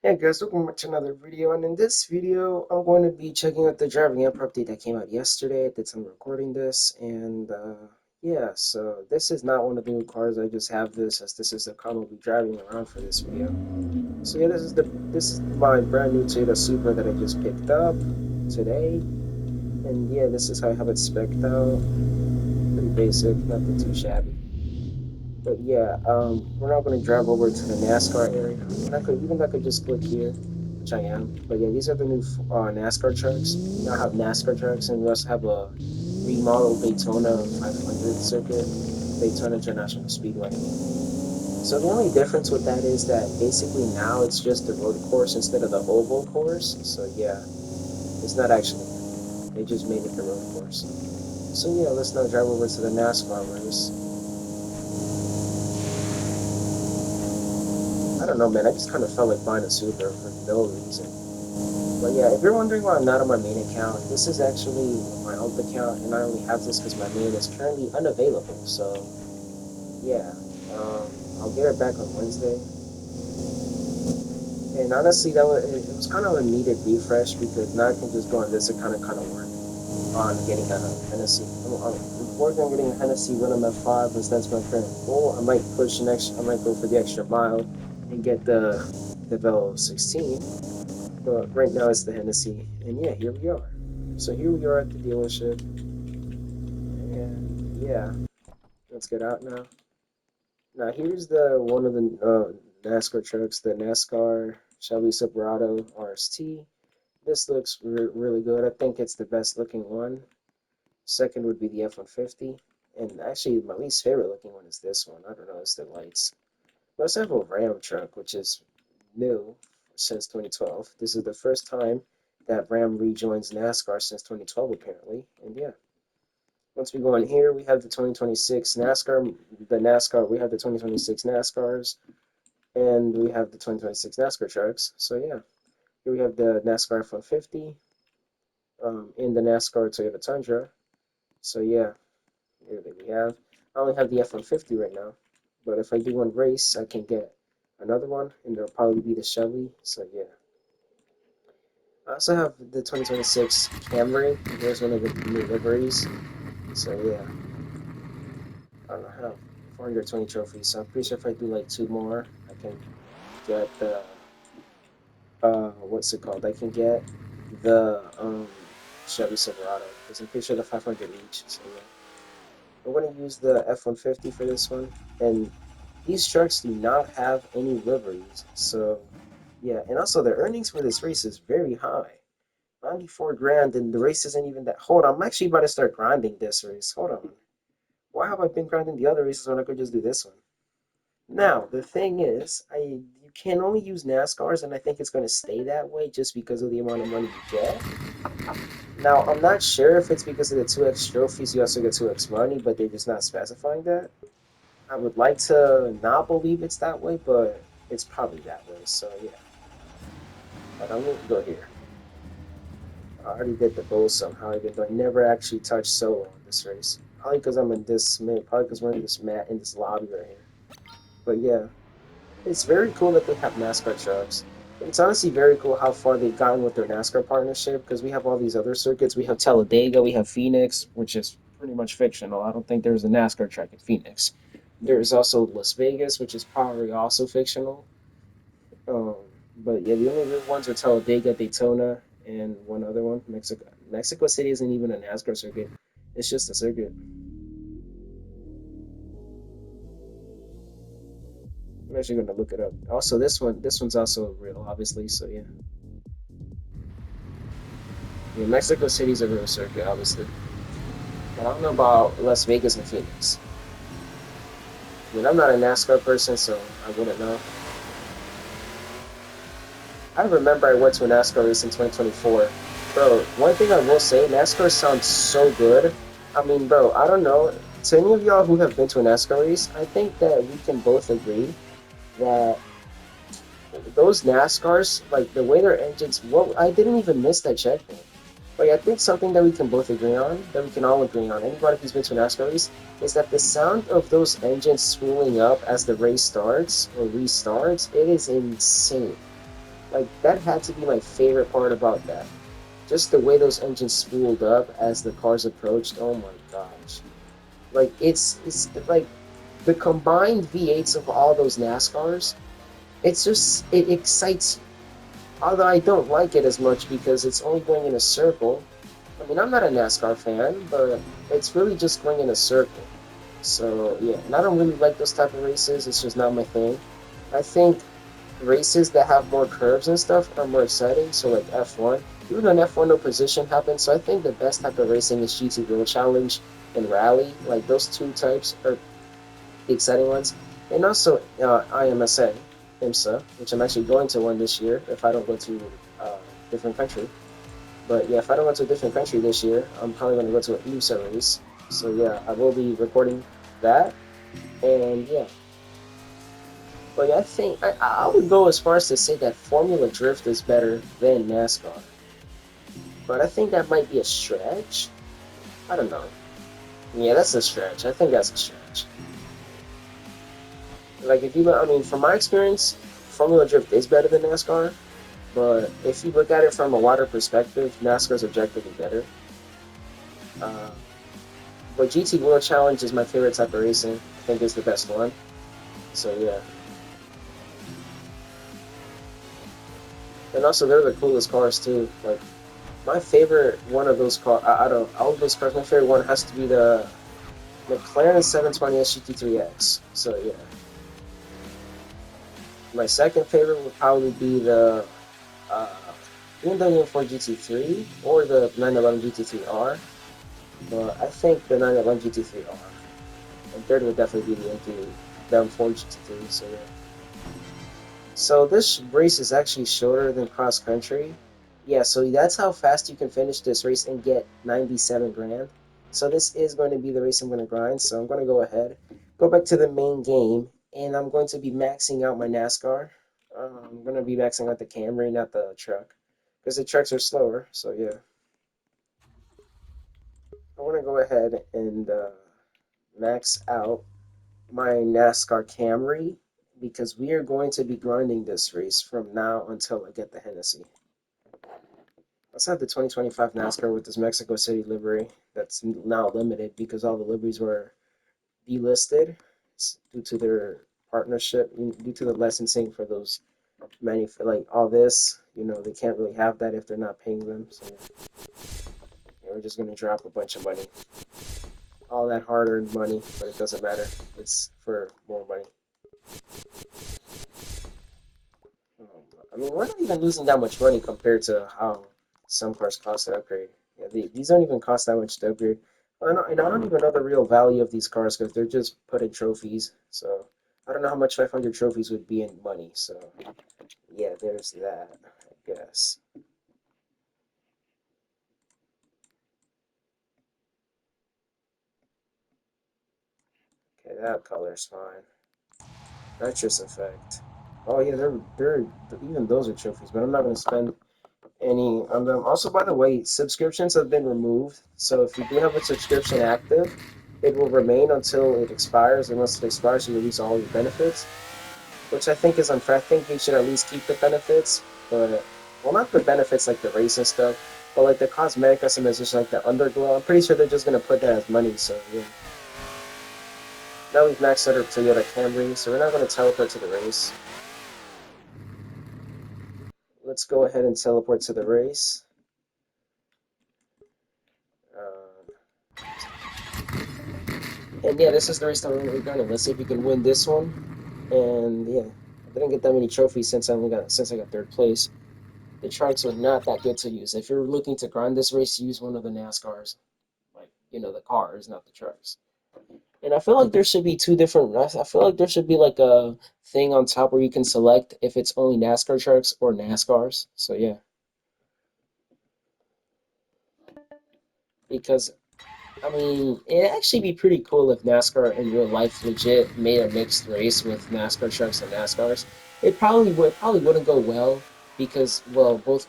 Hey guys, welcome back to another video, and in this video I'm going to be checking out the driving app update that came out yesterday at the time I'm recording this, and yeah, so this is not one of the new cars. I just have this as this is the car I'll be driving around for this video. So yeah, this is my brand new Toyota Supra that I just picked up today, and yeah, this is how I have it spec'd out. Pretty basic, nothing too shabby. But yeah, we're now going to drive over to the NASCAR area. And I could just click here, which I am. But yeah, these are the new NASCAR trucks. We now have NASCAR trucks, and we also have a remodeled Daytona 500 circuit, Daytona International Speedway. So the only difference with that is that basically now it's just the road course instead of the oval course. So yeah, it's not actually new. They just made it the road course. So yeah, let's now drive over to the NASCAR race. I don't know, man. I just kind of felt like buying a Subaru for no reason. But yeah, if you're wondering why I'm not on my main account, this is actually my alt account, and I only have this because my main is currently unavailable. So yeah, I'll get it back on Wednesday. And honestly, it was kind of a needed refresh because now I can just go on this account and kind of work on getting a Hennessy. I'm working on getting a Hennessy when I'm at 5, because that's my current goal. I might push an extra. I might go for the extra mile and get the Velo 16. But right now it's the Hennessy, and yeah, here we are. So here we are at the dealership, and yeah, let's get out now. Now here's the one of the NASCAR trucks, the NASCAR Chevy Silverado RST. This looks really good. I think it's the best looking one. Second would be the F-150, and actually my least favorite looking one is this one. I don't know, it's the lights. We also have a Ram truck, which is new since 2012. This is the first time that Ram rejoins NASCAR since 2012, apparently. And yeah, once we go in here, we have the 2026 NASCAR, we have the 2026 NASCARs, and we have the 2026 NASCAR trucks. So yeah, here we have the NASCAR F-150 in the NASCAR Toyota Tundra. So yeah, here that we have. I only have the F-150 right now, but if I do one race, I can get another one, and it'll probably be the Chevy. So yeah. I also have the 2026 Camry. There's one of the new liveries. So yeah, I don't know, I have 420 trophies. So I'm pretty sure if I do like two more, I can get the what's it called? I can get the Chevy Silverado, because I'm pretty sure the 500 each. So yeah, I'm gonna use the F-150 for this one, and these trucks do not have any liveries. So yeah, and also the earnings for this race is very high. 94 grand, and the race isn't even that. Hold on, I'm actually about to start grinding this race. Hold on. Why have I been grinding the other races when I could just do this one? Now, the thing is, you can only use NASCARs, and I think it's going to stay that way just because of the amount of money you get. Now, I'm not sure if it's because of the 2x trophies, you also get 2x money, but they're just not specifying that. I would like to not believe it's that way, but it's probably that way, so yeah. But I'm going to go here. I already did the bowl somehow, even though I never actually touched solo in this race. Probably because I'm in this, probably because we're in this mat in this lobby right here. But yeah, it's very cool that they have NASCAR trucks. It's honestly very cool how far they've gotten with their NASCAR partnership, because we have all these other circuits. We have Talladega, we have Phoenix, which is pretty much fictional. I don't think there's a NASCAR track in Phoenix. There's also Las Vegas, which is probably also fictional. Um, but yeah, the only real ones are Talladega, Daytona, and one other one, Mexico. Mexico City isn't even a NASCAR circuit. It's just a circuit. I'm actually going to look it up. Also, this one's also real, obviously. So yeah, yeah, Mexico City's a real circuit, obviously. But I don't know about Las Vegas and Phoenix. I mean, I'm not a NASCAR person, so I wouldn't know. I remember I went to a NASCAR race in 2024. Bro, one thing I will say, NASCAR sounds so good. I mean, bro, I don't know. To any of y'all who have been to a NASCAR race, I think that we can both agree that those NASCARs, like the way their engines, what I didn't even miss that checkpoint. Like I think something that we can both agree on, that we can all agree on, anybody who's been to a NASCAR race, is that the sound of those engines spooling up as the race starts or restarts, it is insane. Like that had to be my favorite part about that. Just the way those engines spooled up as the cars approached. Oh my gosh! Like it's like the combined V8s of all those NASCARs. It's just it excites you. Although I don't like it as much because it's only going in a circle. I mean, I'm not a NASCAR fan, but it's really just going in a circle. So yeah, and I don't really like those type of races. It's just not my thing. I think races that have more curves and stuff are more exciting. So like F1, even though in F1 no position happens, so I think the best type of racing is GT World Challenge and Rally. Like those two types are the exciting ones. And also IMSA, IMSA, which I'm actually going to one this year if I don't go to a different country. But yeah, if I don't go to a different country this year, I'm probably going to go to an IMSA race. So yeah, I will be recording that. And yeah, but yeah, I think I would go as far as to say that Formula Drift is better than NASCAR. But I think that might be a stretch. I don't know. Yeah, that's a stretch. I think that's a stretch. Like if you, I mean, from my experience, Formula Drift is better than NASCAR. But if you look at it from a wider perspective, NASCAR's objectively better. Uh, but GT World Challenge is my favorite type of racing. I think it's the best one. So yeah. And also they're the coolest cars too. Like my favorite one of those cars, out of all of those cars, my favorite one has to be the McLaren 720 SGT3X. So yeah. My second favorite would probably be the uh, BMW M4 GT3 or the 911 GT3R. But I think the 911 GT3R. And third would definitely be the M4 GT3. So yeah. So this race is actually shorter than cross country. Yeah, so that's how fast you can finish this race and get 97 grand. So this is going to be the race I'm going to grind. So I'm going to go ahead, go back to the main game, and I'm going to be maxing out my NASCAR. I'm going to be maxing out the Camry, not the truck, because the trucks are slower. So yeah, I want to go ahead and max out my NASCAR Camry because we are going to be grinding this race from now until I get the Hennessy. Let's have the 2025 NASCAR with this Mexico City livery that's now limited because all the liveries were delisted due to their partnership, due to the licensing for those like all this. They can't really have that if they're not paying them. So we're just gonna drop a bunch of money, all that hard-earned money, but it doesn't matter. It's for more money. I mean, we're not even losing that much money compared to how some cars cost to upgrade. Yeah, these don't even cost that much to upgrade. And I don't even know the real value of these cars because they're just put in trophies. So I don't know how much 500 trophies would be in money. So yeah, there's that, I guess. Okay, that color's fine. Nitrous effect. Oh yeah, they're even those are trophies, but I'm not gonna spend any on them. Also, by the way, subscriptions have been removed. So if you do have a subscription active, it will remain until it expires. And once it expires, you lose all your benefits, which I think is unfair. I think you should at least keep the benefits, but well, not the benefits like the race and stuff, but like the cosmetic customization, like the underglow. I'm pretty sure they're just gonna put that as money. So yeah. Now we've maxed out our Toyota Camry, so we're not gonna teleport to the race. Let's go ahead and teleport to the race. Uh, And yeah, this is the race that we're gonna. Let's see if we can win this one. And yeah, I didn't get that many trophies since I got third place. The trikes are not that good to use. If you're looking to grind this race, use one of the NASCARs, like the cars, not the trucks. And I feel like there should be two different. I feel like there should be like a thing on top where you can select if it's only NASCAR trucks or NASCARs. So yeah, because I mean, it'd actually be pretty cool if NASCAR in real life legit made a mixed race with NASCAR trucks and NASCARs. It probably wouldn't go well because well both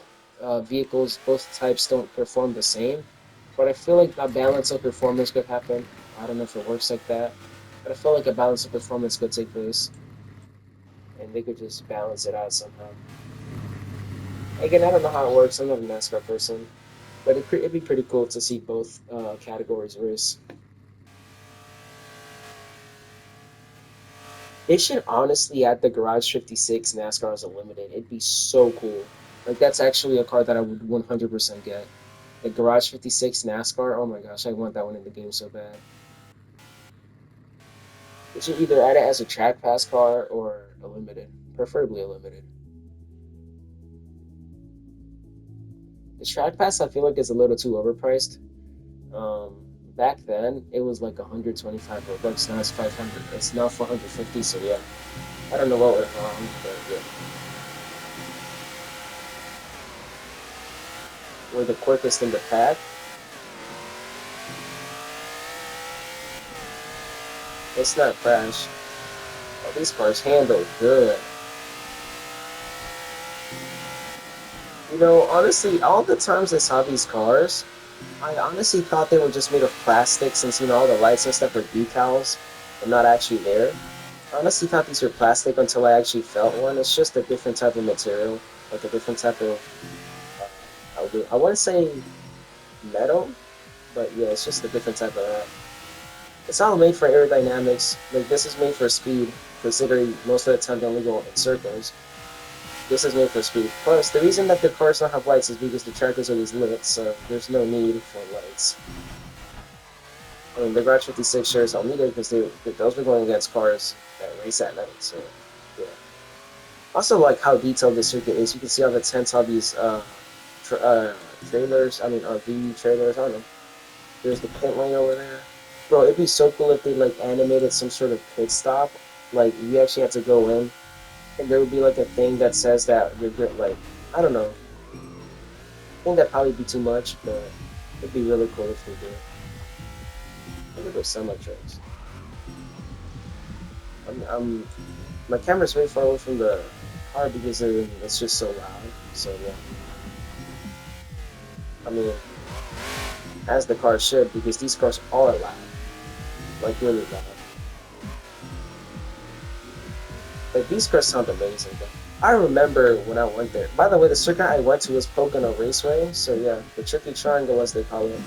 vehicles, both types don't perform the same. But I feel like a balance of performance could happen. I don't know if it works like that, but I feel like a balance of performance could take place, and they could just balance it out somehow. Again, I don't know how it works. I'm not a NASCAR person, but it'd be pretty cool to see both categories race. They should honestly add the Garage 56 NASCAR as a limited. It'd be so cool. Like that's actually a car that I would 100% get. The Garage 56 NASCAR. Oh my gosh, I want that one in the game so bad. They should either add it as a track pass car or a limited, preferably a limited. The track pass I feel like is a little too overpriced. Um, Back then it was like 125 Robux. Now it's 500. It's now 450. So yeah, I don't know what went wrong, but yeah, we're the quickest in the pack. Let's not crash. Oh, these cars handle good. You know, honestly, all the times I saw these cars, I honestly thought they were just made of plastic since, you know, all the lights and stuff are decals and not actually there. I honestly thought these were plastic until I actually felt one. It's just a different type of material, like a different type of, I wouldn't say metal, but yeah, it's just a different type of that. It's all made for aerodynamics. Like, this is made for speed, considering most of the time they only go in circles. This is made for speed. Plus, the reason that the cars don't have lights is because the track is always lit, so there's no need for lights. I mean, the Garage 56 shares don't need it because those were going against cars that race at night, so yeah. Also, like how detailed the circuit is. You can see all the tents, all these tra trailers, I mean, RV trailers, I don't know. There's the pit lane over there. Bro, it'd be so cool if they like animated some sort of pit stop. Like, you actually had to go in, and there would be like a thing that says that you're good, like, I don't know. I think that'd probably be too much, but it'd be really cool if they did. Look at those semi trucks. I'm my camera's way far away from the car because it's just so loud. So yeah, I mean, as the car should because these cars are loud, like really loud. Like these cars sound amazing. Though. I remember when I went there. By the way, the circuit I went to was Pocono Raceway. So yeah, the Tricky Triangle as they call it.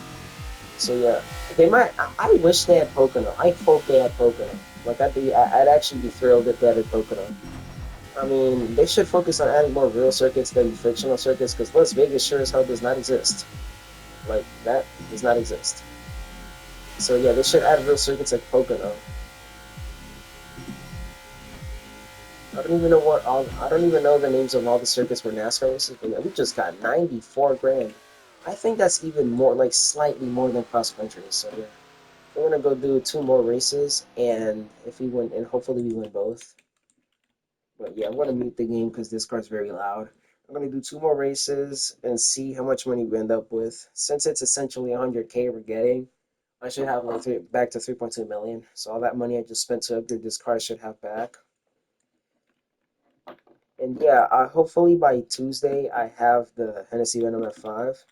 So yeah, they might. I wish they had Pocono. I hope they had Pocono. Like I'd actually be thrilled if they had Pocono. I mean, they should focus on adding more real circuits than fictional circuits because Las Vegas sure as hell does not exist. Like, that does not exist. So, yeah, they should add real circuits like Pocono. I don't even know the names of all the circuits for NASCAR races, but yeah, we just got 94 grand. I think that's even more, like, slightly more than cross country. So, yeah, we're gonna go do two more races, and if we win, and hopefully we win both. But yeah, I'm gonna mute the game because this car's very loud. I'm gonna do two more races and see how much money we end up with. Since it's essentially 100K we're getting, I should have like back to 3.2 million. So all that money I just spent to upgrade this car, I should have back. And yeah, hopefully by Tuesday I have the Hennessy Venom F5.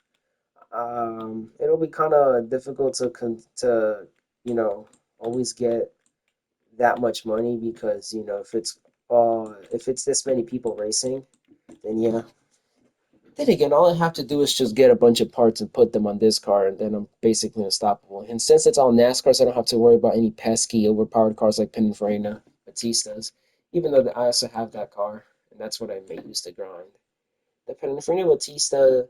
It'll be kind of difficult to you know always get that much money because you know if it's this many people racing, then yeah. Then again, all I have to do is just get a bunch of parts and put them on this car, and then I'm basically unstoppable. And since it's all NASCARs, I don't have to worry about any pesky, overpowered cars like Pininfarina, Batista's. Even though I also have that car, and that's what I may use to grind. The Pininfarina Batista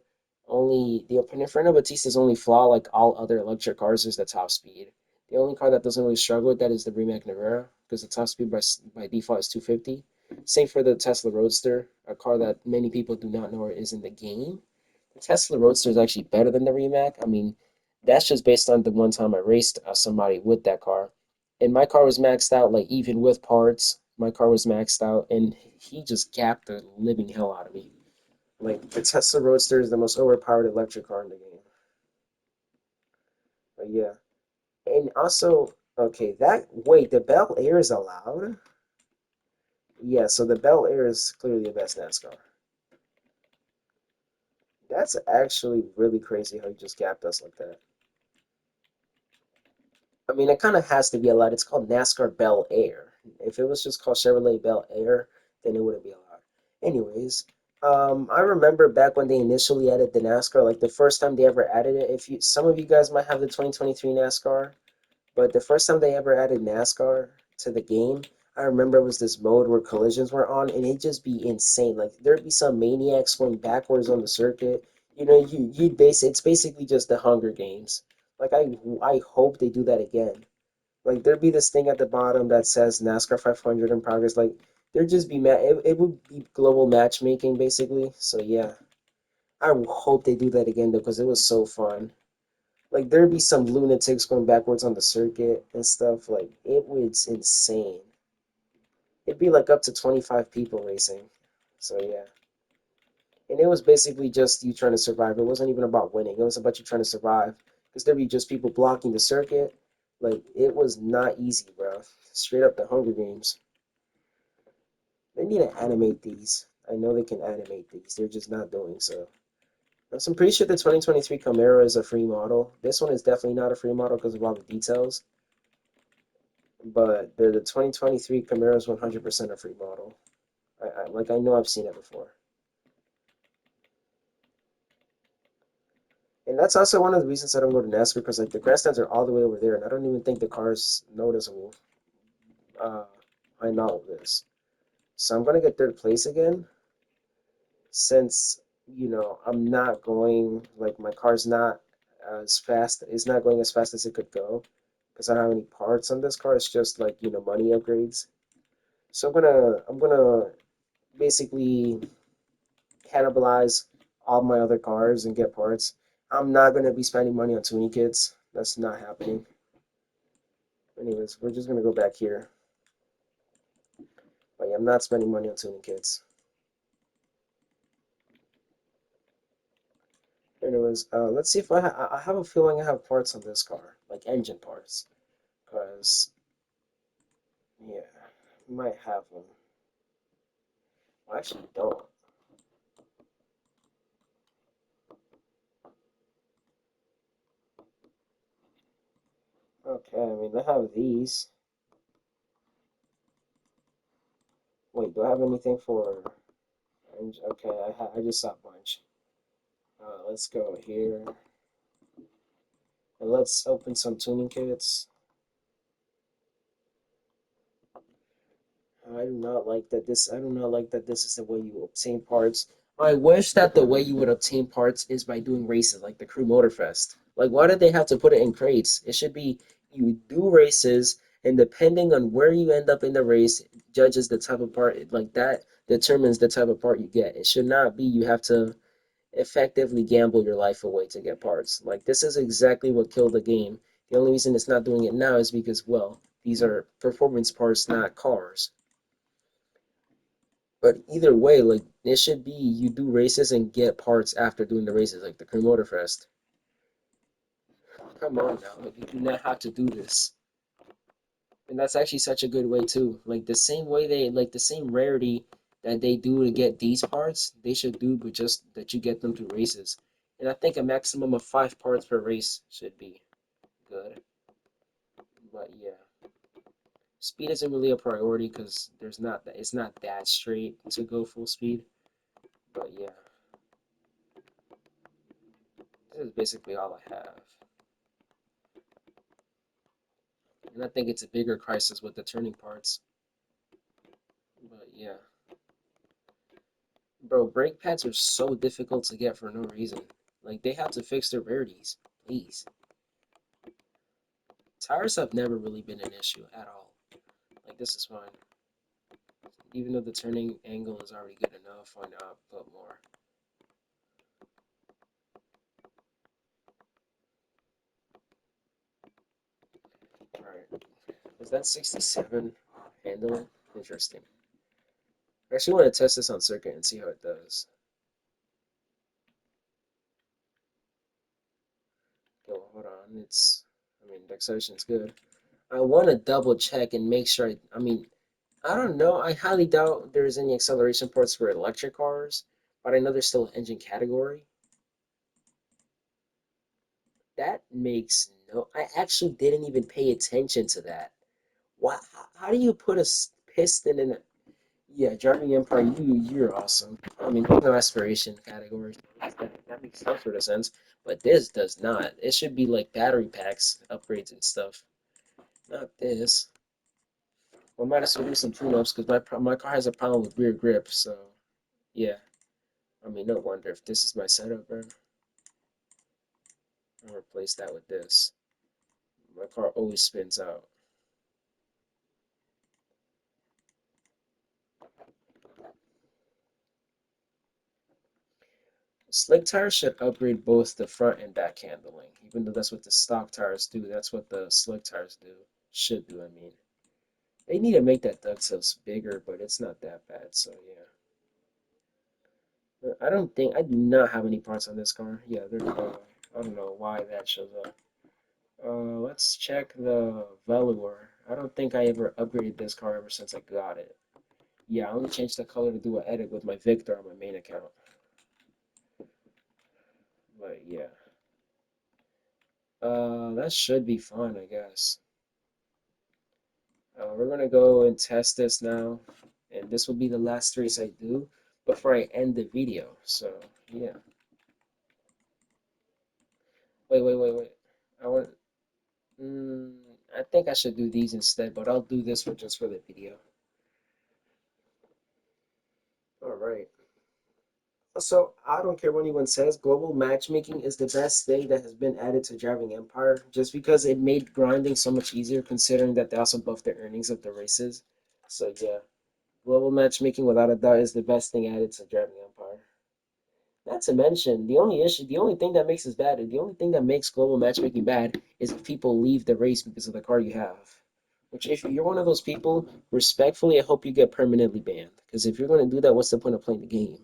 the Pininfarina Batista's only flaw, like all other electric cars, is the top speed. The only car that doesn't really struggle with that is the Rimac Nevera, because the top speed by default is 250. Same for the Tesla Roadster, a car that many people do not know is in the game. The Tesla Roadster is actually better than the Rimac. I mean, that's just based on the one time I raced somebody with that car. And my car was maxed out, like even with parts, my car was maxed out, and he just gapped the living hell out of me. Like the Tesla Roadster is the most overpowered electric car in the game. But yeah, and also, okay, the Bel Air is allowed. Yeah, so the Bel Air is clearly the best NASCAR. That's actually really crazy how you just gapped us like that. I mean, it kind of has to be allowed. It's called NASCAR Bel Air. If it was just called Chevrolet Bel Air, then it wouldn't be allowed. Anyways, I remember back when they initially added the NASCAR, like the first time they ever added it. If you, some of you guys might have the 2023 NASCAR, but the first time they ever added NASCAR to the game, I remember it was this mode where collisions were on, and it'd just be insane. Like there'd be some maniacs going backwards on the circuit. You know, you'd base it's basically just the Hunger Games. Like I hope they do that again. Like there'd be this thing at the bottom that says NASCAR 500 in progress. Like there'd just be it would be global matchmaking basically. So yeah, I hope they do that again though, because it was so fun. Like there'd be some lunatics going backwards on the circuit and stuff. Like it was insane. It'd be like up to 25 people racing. So yeah. And it was basically just you trying to survive. It wasn't even about winning. It was about you trying to survive. Because there'd be just people blocking the circuit. Like it was not easy, bro. Straight up the Hunger Games. They need to animate these. I know they can animate these. They're just not doing so. So I'm pretty sure the 2023 Camaro is a free model. This one is definitely not a free model because of all the details. But the 2023 Camaro is 100% a free model. Like I know I've seen it before. And that's also one of the reasons I don't go to NASCAR because like the grandstands are all the way over there, and I don't even think the car's noticeable. Uh, I know this, so I'm gonna get third place again since I'm not going like my car's not as fast. It's not going as fast as it could go because I don't have any parts on this car. It's just like money upgrades. So I'm gonna basically cannibalize all my other cars and get parts. I'm not gonna be spending money on tuning kits. That's not happening. Anyways, we're just gonna go back here. But yeah, I'm not spending money on tuning kits. Anyways, let's see if I have a feeling I have parts on this car, like engine parts, because yeah, might have them. I actually don't. Okay, I mean I have these. Wait, do I have anything for? Okay, I just saw a bunch. Let's go here and let's open some tuning kits. I do not like that this is the way you obtain parts. I wish that the way you would obtain parts is by doing races like the Crew Motorfest. Like why did they have to put it in crates? It should be you do races and depending on where you end up in the race judges the type of part like that determines the type of part you get. It should not be you have to effectively gamble your life away to get parts. Like this is exactly what killed the game. The only reason it's not doing it now is because well, these are performance parts, not cars. But either way, like it should be you do races and get parts after doing the races, like the Crew Motorfest. Come on now, like you do not have to do this. And that's actually such a good way too. Like the same way they like the same rarity that they do to get these parts, they should do, but just that you get them through races. And I think a maximum of 5 parts per race should be good. But yeah, speed isn't really a priority because it's not that straight to go full speed. But yeah, this is basically all I have. And I think it's a bigger crisis with the turning parts. But yeah. Bro, brake pads are so difficult to get for no reason. Like, they have to fix their rarities. Please. Tires have never really been an issue at all. Like, this is fine. Even though the turning angle is already good enough, why not put more? Alright. Is that 67 handling? Interesting. I actually want to test this on circuit and see how it does. Go, hold on. I mean, the acceleration's good. I want to double check and make sure. I mean, I don't know. I highly doubt there's any acceleration ports for electric cars, but I know there's still an engine category. That makes no. I actually didn't even pay attention to that. Why? How do you put a piston in a? Yeah, driving Empire, you're awesome. I mean, there's no aspiration category. That makes some sort of sense, but this does not. It should be like battery packs, upgrades and stuff. Not this. Well, I might as well do some tune-ups because my car has a problem with rear grip. So yeah, I mean, no wonder if this is my setup, bro. I'll replace that with this. My car always spins out. Slick tires should upgrade both the front and back handling, even though that's what the stock tires do. That's what the slick tires do. Should do, I mean. They need to make that ductils bigger, but it's not that bad, so yeah. I don't think, I do not have any parts on this car. Yeah, there's no, I don't know why that shows up. Let's check the velour. I don't think I ever upgraded this car ever since I got it. Yeah, I only changed the color to do an edit with my Victor on my main account. But yeah. That should be fun, I guess. We're gonna go and test this now, and this will be the last race I do before I end the video. So yeah. Wait. I want. Mm, I think I should do these instead, but I'll do this for just for the video. All right. So I don't care what anyone says. Global matchmaking is the best thing that has been added to Driving Empire, just because it made grinding so much easier, considering that they also buffed the earnings of the races. So yeah, global matchmaking without a doubt is the best thing added to Driving Empire. Not to mention, the only thing that makes this bad, the only thing that makes global matchmaking bad is if people leave the race because of the car you have. Which, if you're one of those people, respectfully, I hope you get permanently banned. Because if you're going to do that, what's the point of playing the game?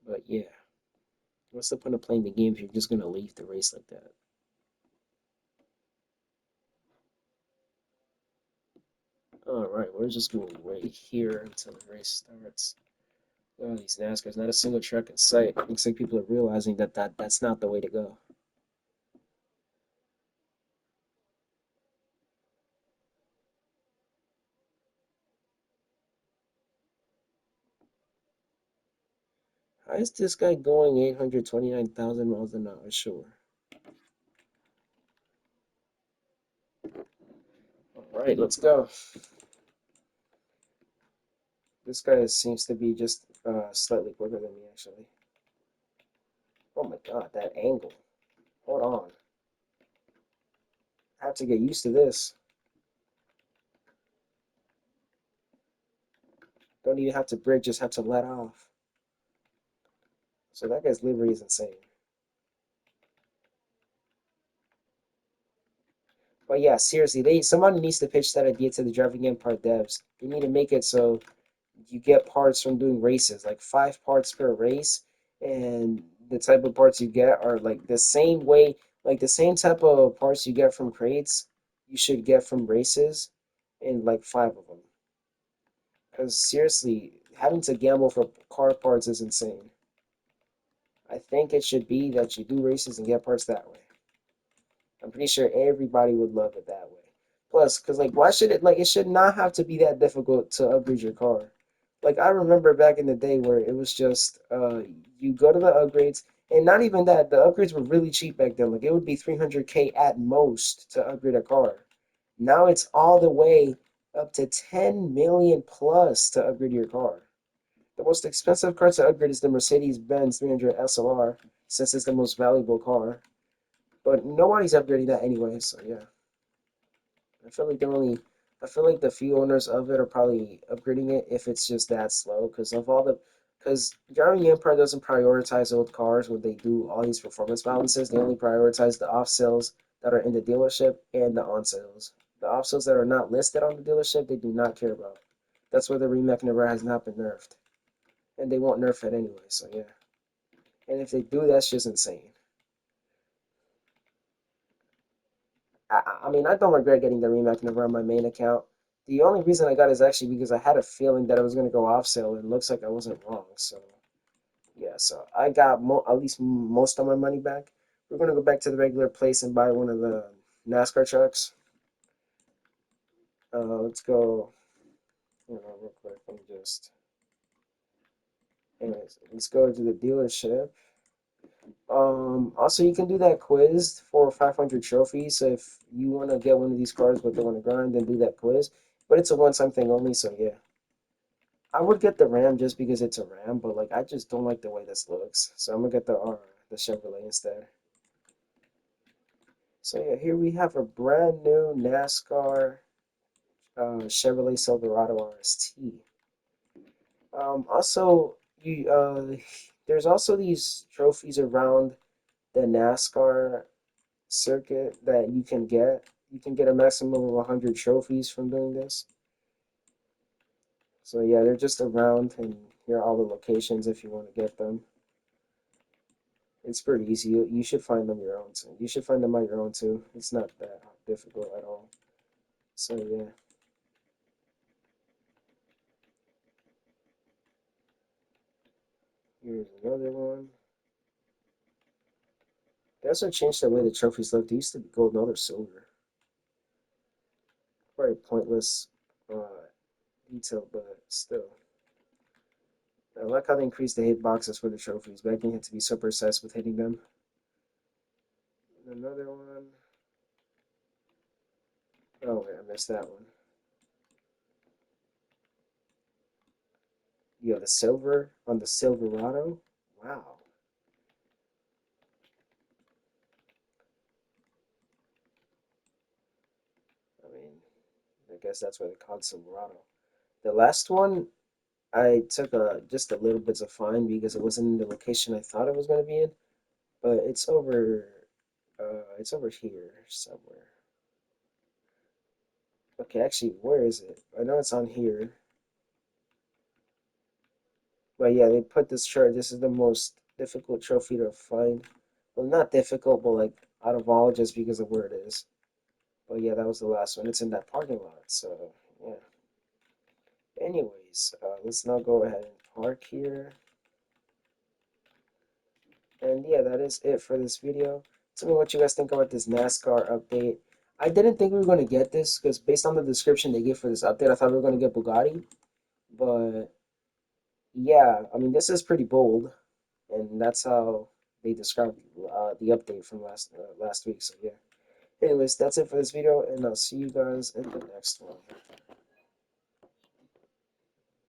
But yeah, what's the point of playing the game if you're just going to leave the race like that? Alright, we're just going to wait here until the race starts. Oh, these NASCARs, not a single truck in sight. Looks like people are realizing that's not the way to go. How is this guy going 829,000 miles an hour? Sure. Alright, let's go. This guy seems to be just slightly quicker than me, actually. Oh my god, that angle. Hold on. I have to get used to this. Don't even have to brake, just have to let off. So that guy's livery is insane. But yeah, seriously, somebody needs to pitch that idea to the driving empire devs. They need to make it so you get parts from doing races, like 5 parts per race, and the type of parts you get are like the same way, like the same type of parts you get from crates, you should get from races, and like 5 of them. Because seriously, having to gamble for car parts is insane. I think it should be that you do races and get parts that way. I'm pretty sure everybody would love it that way. Plus, because like, why should it like it should not have to be that difficult to upgrade your car. Like I remember back in the day where it was just you go to the upgrades, and not even that. The upgrades were really cheap back then. Like it would be 300K at most to upgrade a car. Now it's all the way up to 10 million plus to upgrade your car. The most expensive car to upgrade is the Mercedes-Benz 300 SLR, since it's the most valuable car. But nobody's upgrading that anyway, so yeah. I feel like they're only I feel like the few owners of it are probably upgrading it if it's just that slow because Driving Empire doesn't prioritize old cars when they do all these performance balances. They only prioritize the off sales that are in the dealership and the on sales. The off sales that are not listed on the dealership, they do not care about. That's where the remake never has not been nerfed. And they won't nerf it anyway, so yeah. And if they do, that's just insane. I mean, I don't regret getting the remake never on my main account. The only reason I got it is actually because I had a feeling that it was going to go off sale, and it looks like I wasn't wrong. So, yeah, so I got at least most of my money back. We're going to go back to the regular place and buy one of the NASCAR trucks. Let's go, real quick. Let me just. Anyways, let's go to the dealership. Also, you can do that quiz for 500 trophies. So if you want to get one of these cars but don't want to grind, then do that quiz. But it's a one-time thing only, so yeah. I would get the Ram just because it's a Ram, but like I just don't like the way this looks. So I'm gonna get the Chevrolet instead. So yeah, here we have a brand new NASCAR Chevrolet Silverado RST. Also, you there's also these trophies around the NASCAR circuit that you can get. You can get a maximum of 100 trophies from doing this. So yeah, they're just around, and here are all the locations if you want to get them. It's pretty easy. You should find them your own too. You should find them on your own too. It's not that difficult at all. So yeah, here's another one. They also changed the way the trophies look. They used to be gold, now they're silver. Very pointless detail, but still. I like how they increased the hit boxes for the trophies, but I think you have to be so precise with hitting them. Another one. Oh wait, I missed that one. Yo, the silver on the Silverado. Wow. I mean, I guess that's why they called Silverado. The last one, I took just a little bits of fine because it wasn't in the location I thought it was going to be in, but it's over here somewhere. Okay, actually, where is it? I know it's on here, but yeah, they put this chart. This is the most difficult trophy to find. Well, not difficult, but like out of all, just because of where it is. But yeah, that was the last one. It's in that parking lot, so yeah. Anyways, let's now go ahead and park here. And yeah, that is it for this video. Tell me what you guys think about this NASCAR update. I didn't think we were going to get this because based on the description they gave for this update, I thought we were going to get Bugatti. But yeah, I mean, this is pretty bold, and that's how they described the update from last week. So yeah. Anyways, that's it for this video, and I'll see you guys in the next one.